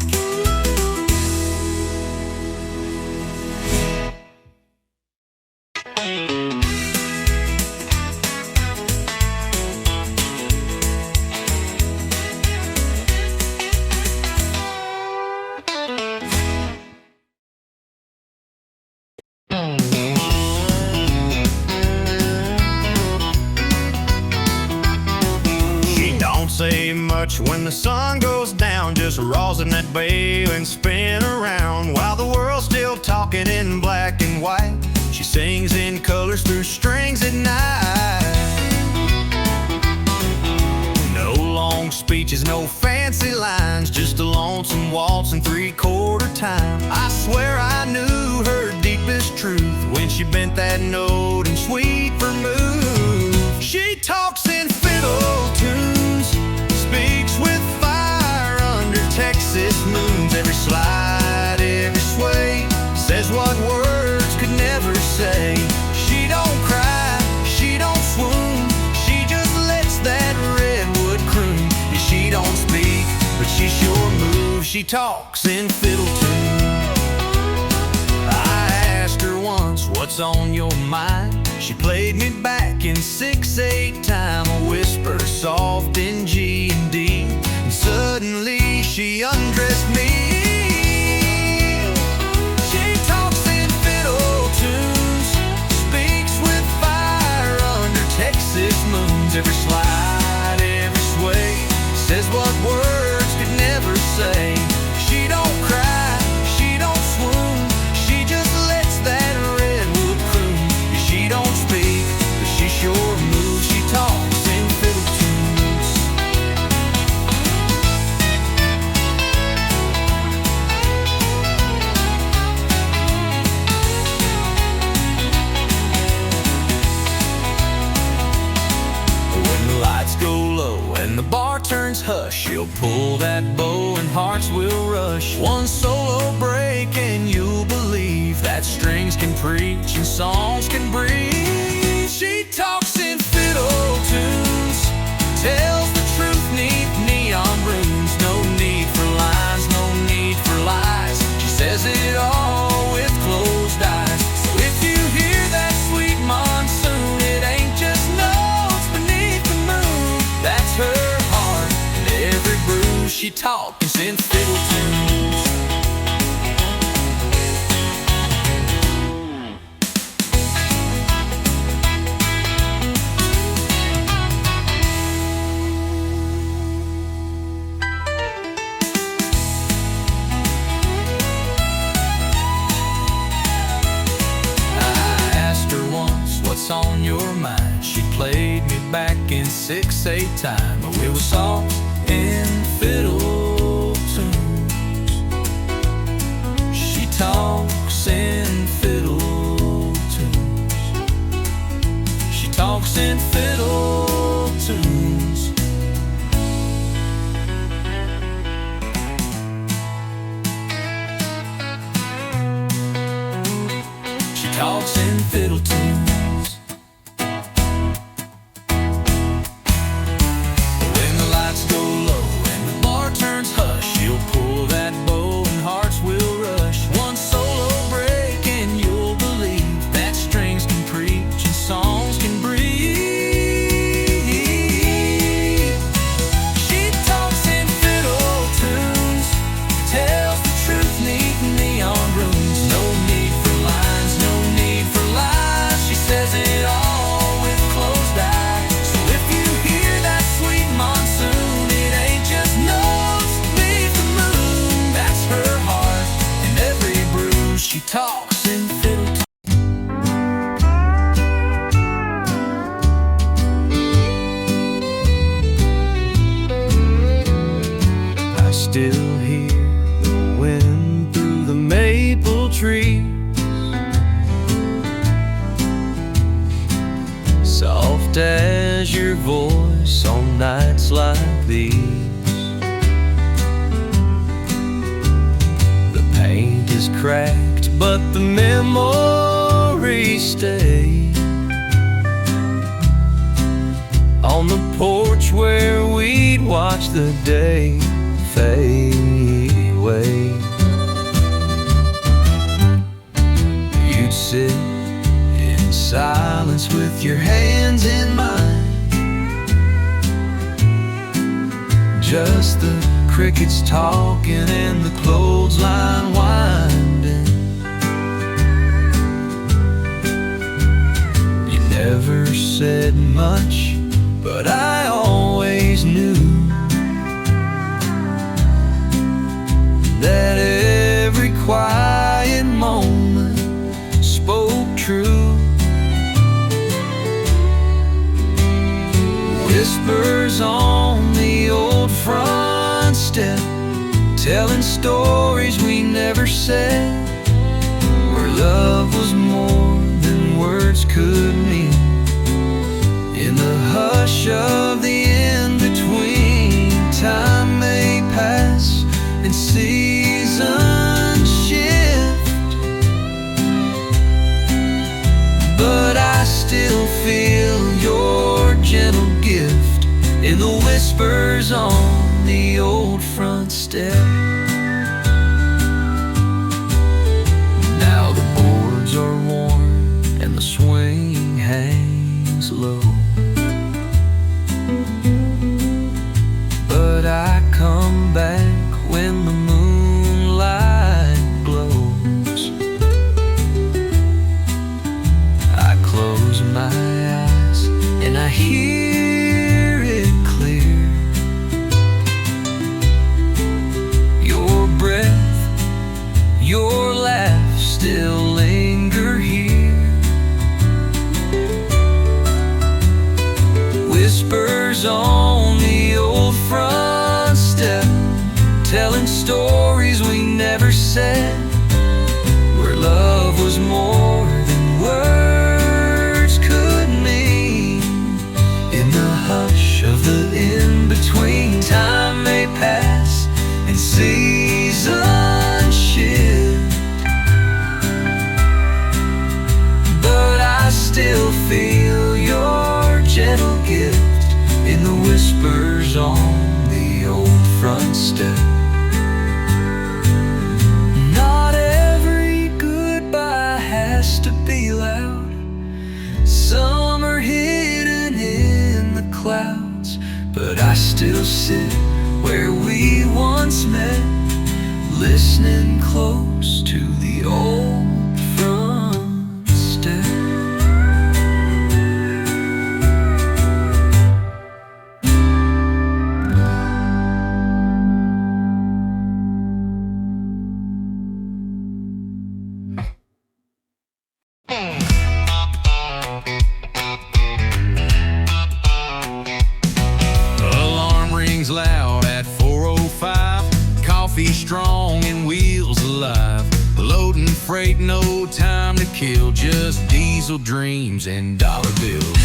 She don't say much when the sun goes down, just rosin that bail and spin around while the world's still talking in black and white. She sings in colors through strings at night. No long speeches, no fancy lines, just a lonesome waltz in 3/4 time. I swear I knew her deepest truth when she bent that note in sweet vermouth. she talks in fiddle tune. I asked her once, what's on your mind? She played me back in 6/8 time, a whisper soft in G and D, and suddenly she undressed me. She talks in fiddle tunes, speaks with fire under Texas moons. Every slide, every sway, says what words could never say. She don't cry, she don't swoon, she just lets that redwood croon. She don't speak, but she sure moves. She talks in fiddle tunes. When the lights go low and the bar turns hush, she'll pull that bow and hearts will rush. One solo break and you'll believe that strings can preach and songs can breathe. She talks in fiddle tunes, tells the truth neath neon runes. No need for lines, no need for lies. She says it all with closed eyes. So if you hear that sweet monsoon, it ain't just notes beneath the moon. That's her heart and every bruise. She talks in fiddle tunes. What's on your mind? She played me back in 6/8 time, but we were soft in fiddle tunes. She talks in fiddle tunes. She talks in fiddle tunes. She talks in fiddle tunes. She talks in fiddle tunes. I still hear the wind through the maple tree, soft as your voice on nights like these. The paint is cracked, but the memories stay on the porch where we'd watch the day fade away. You'd sit in silence with your hands in mine, just the crickets talking and the clothesline winding. You never said much, but I always knew that every quiet moment spoke true. Whispers on the old front step, telling stories we never said, where love was more than words could mean. In the hush of the in-between, time may pass and seasons shift, but I still feel your gentle gift in the whispers on the old front step. I hear it clear. Your breath, your laugh still linger here. Whispers on the old front step, telling stories we never said, where love was more than words could mean. In the hush of the in-between, time may pass and seasons shift, but I still feel your gentle gift in the whispers on the old front step. Not every goodbye has to be loud. Some are hidden in the clouds, but I still sit where we once met, listening close to the old front step. Alarm rings loud at 4:05. Coffee strong and wheels alive. Loading freight, no time to kill. Just diesel dreams and dollar bills.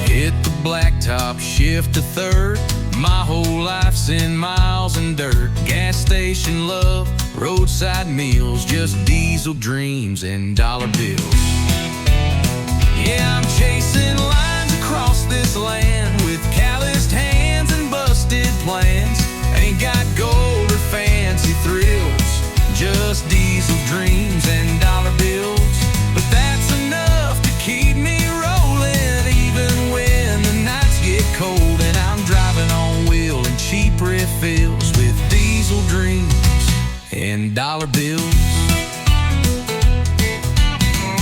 Hit the blacktop, shift to third. My whole life's in miles and dirt. Gas station love, roadside meals. Just diesel dreams and dollar bills. Yeah, I'm chasing lines across this land with calloused hands and busted plans. Ain't got gold or fancy thrills, just diesel dreams and dollar bills. But that's enough to keep me rolling, even when the nights get cold and I'm driving on wheel and cheap refills with diesel dreams and dollar bills.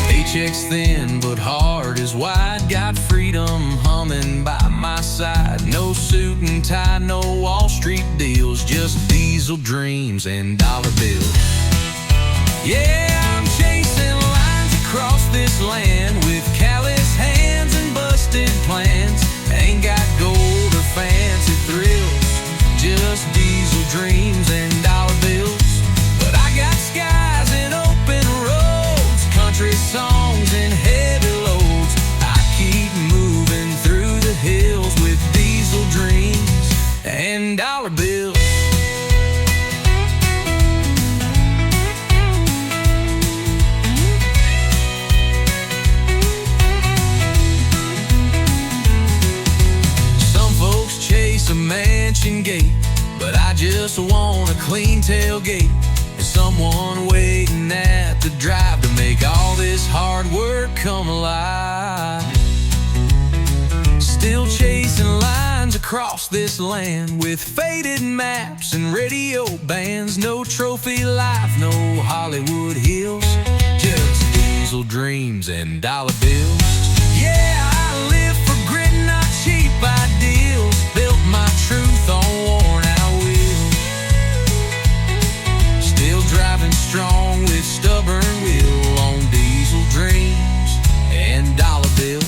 Paycheck's thin, but heart is wide. Got freedom humming by my side. No suit and tie, no Wall Street deals. Just diesel dreams and dollar bills. Yeah, I'm chasing lines across this land with callous hands and busted plans. Ain't got gold or fancy thrills, just diesel dreams and dollar bills. But I got skies and open roads, country songs and heavy loads. I keep moving through the hills with diesel dreams and dollar bills. Some folks chase a mansion gate, but I just want a clean tailgate and someone waiting at the drive to make all this hard work come alive. Still chasing lines across this land with faded maps and radio bands. No trophy life, no Hollywood hills, just diesel dreams and dollar bills. Yeah, I live for grit, not cheap ideals. Built my truth on worn out wheels. Still driving strong with stubborn will on diesel dreams and dollar bills.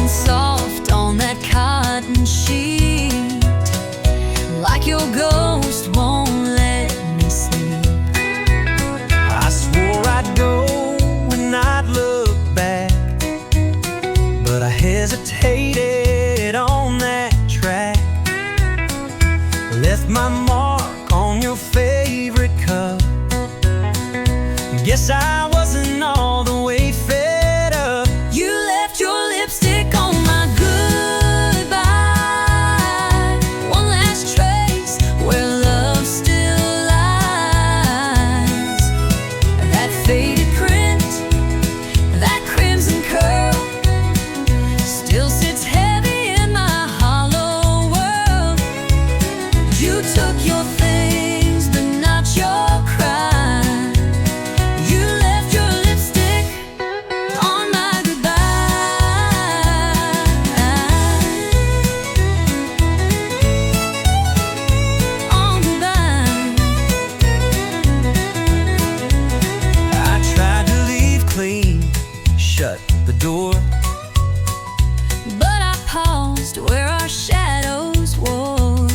and soft on that cotton sheet, like your ghost won't let me sleep. I swore I'd go and I'd look back, but I hesitated on that track. Left my mark on your favorite cup. Guess I wasn't all the way fed up. You left your lipstick on my goodbye, one last trace where love still lies. That faded print, that crimson curl, still sits heavy in my hollow world. You took your things, but not your cry. You left your lipstick on my goodbye. On goodbye. I tried to leave clean, shut the door, But I paused where our shadows wore.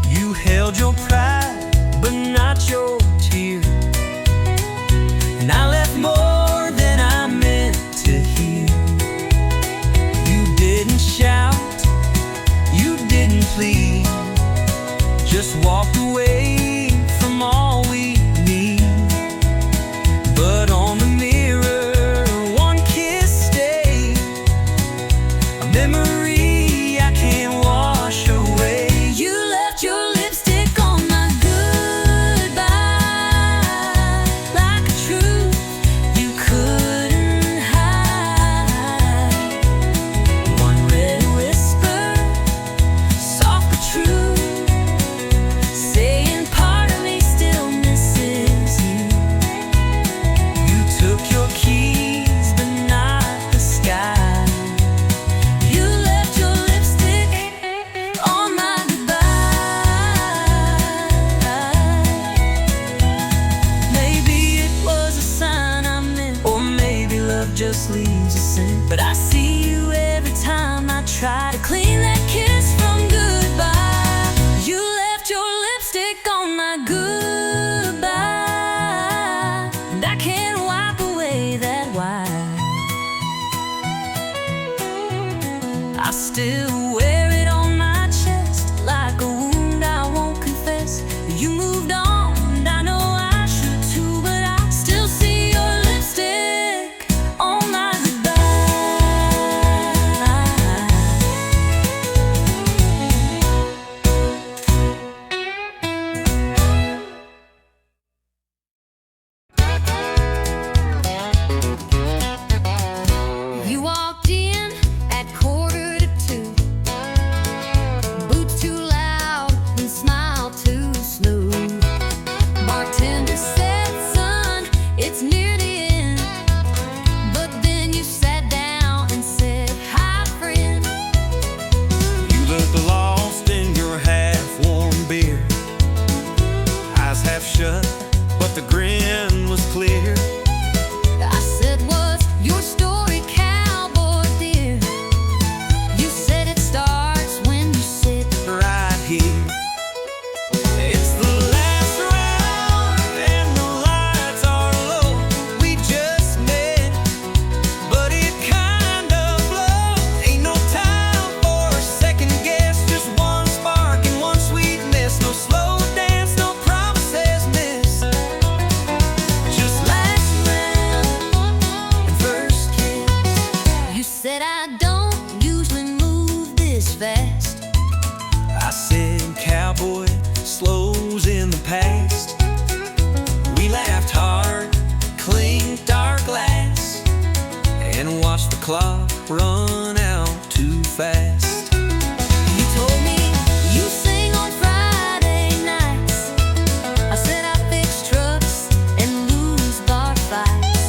you held your pride, but not your tear. And I left more than I meant to hear. You didn't shout, you didn't plead, just walked away from all we need. But on the mirror, one kiss stayed, a memory I can't wash away. You left your lipstick on my goodbye, like a truth you couldn't hide. One red whisper, soft but true, saying part of me still misses you. You took your keys, but not the sky. You left your lipstick on my goodbye. Maybe it was a sign I meant, Or maybe love just leaves a scent. but I see you every time I try to clean that kiss from goodbye. You left your lipstick on my goodbye, and I can't wipe away that white. I still wear it on my chest like a wound I won't confess. You moved on, and I know I should too, but I still see your lipstick on my goodbye. You walked in at 1:45, boots too loud and smile too smooth. Bartender said, son, it's near the end, but then you sat down and said, hi, friend. You looked lost in your half-warm beer, eyes half shut, but the grin was clear. I said, what's your story, cowboy dear? You said it starts when you sit. Right here, it's the last round and the lights are low. We just met, but it kind of blows. Ain't no time for a second guess, just one spark and one sweet miss. No slow dance, no promises missed. Just Last round and first kiss. You said I don't usually move this fast. I said, cowboy, slows in the past. We laughed hard, clinked our glass, and watched the clock run out too fast. You told me you sing on Friday nights. I said I fix trucks and lose bar fights.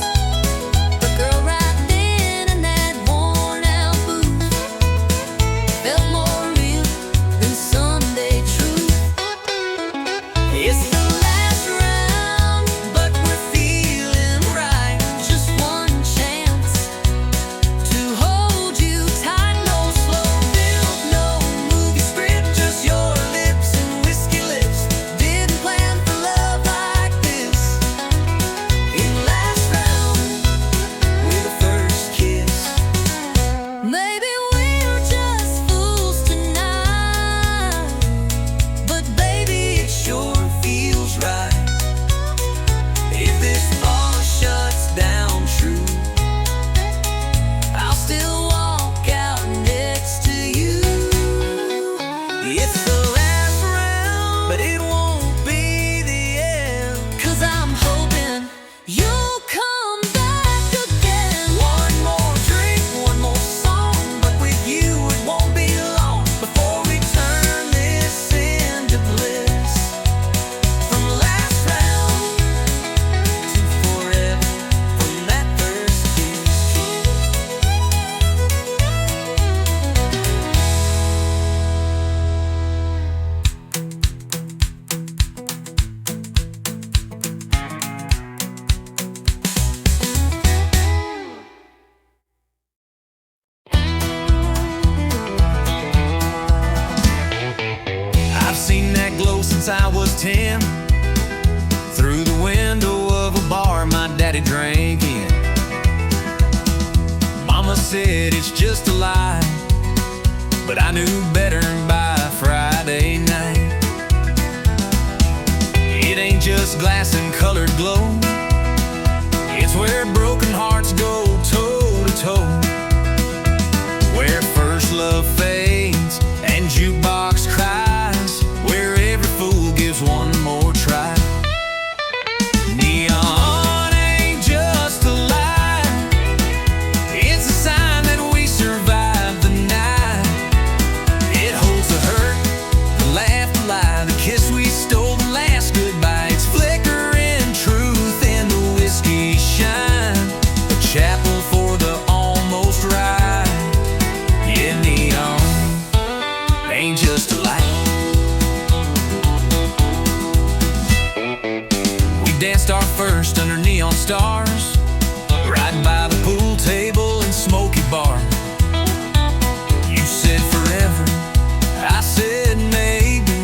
But girl, right then in that worn out booth felt more real than Sunday truth. It's the last round, but we're feeling right. Just one chance to hold you since I was 10. Through the window of a bar my daddy drank in. Mama said it's just a lie, but I knew better by Friday night. It ain't just glass and colored glow, it's where broken hearts go toe to toe. Where first love fades and jukebox cries, where every fool gives one more try. Neon ain't just a lie, it's a sign that we survived the night. It holds the hurt, the laugh, the lie, the kiss we stole, the last goodbye. It's flickering truth in the whiskey shine, a chapel for the almost right. Yeah, neon ain't just a light. We danced our first under neon stars, right by the pool table in Smoky Bar. You said forever, I said maybe.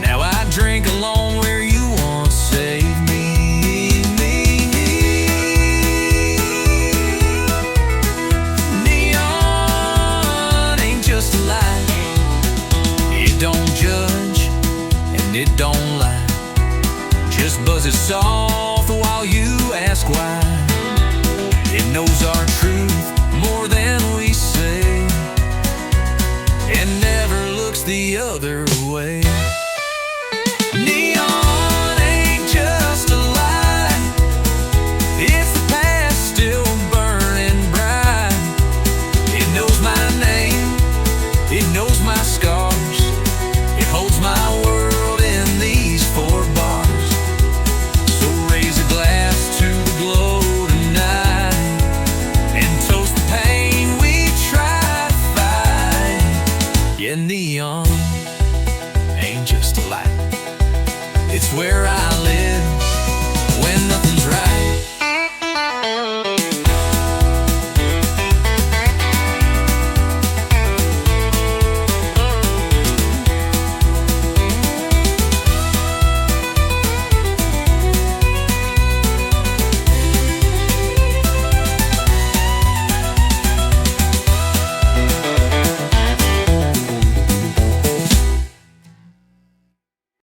Now I drink alone where you once saved me. Neon ain't just a lie, it don't judge and it don't lie, just buzzes soft while you ask why. It knows our truth more than we say, and never looks the other